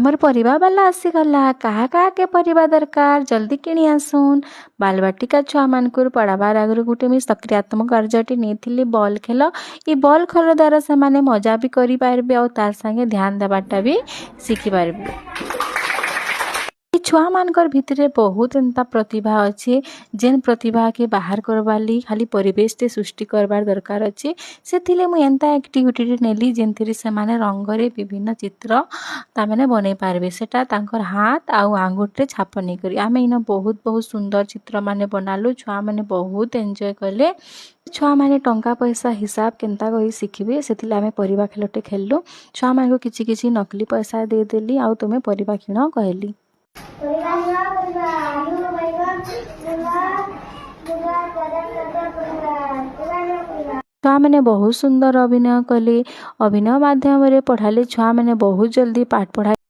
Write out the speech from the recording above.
हमर परिवा वाला आसीगला काहा के परिवा दरकार जल्दी किणी आसुन। बालवाटिका छुआ मानकुर पढ़ाबार आगु गोटे मुझे सक्रियात्मक कार्यटी नहीं बॉल खेल ये बॉल खेल द्वारा से माने मजा भी करि पारबे और तार संगे ध्यान देवाटा भी शिखि पारबे। छुआ मानकर भितरे बहुत एंता प्रतिभा अच्छे जेन प्रतिभा के बाहर करवार ली खाली परिवेश ते सृष्टि करवार दरकार अच्छे से मुझे एंता एक्टिविटी नेली जेनथिरे से माने रंगरे विभिन्न चित्र तामेने बनै पारबे सेटा तांकर हाथ आउ आंगुठे छाप नहीं करी आमे इन बहुत बहुत सुंदर चित्र माने बनालु छुआ माने बहुत एंजॉय कले। छुआ माने टंका पैसा हिसाब केनता करी शिखिबे सेथिले आमे परिवा खेलटे खेललु छुआ माने को किछि किछि नकली पैसा दे देली आउ तुमे परिवा किण कहली। छुआ मैंने बहुत सुंदर अभिनय कले अभिनय माध्यम रे पढ़ाले छुआ मैंने बहुत जल्दी पाठ पढ़ा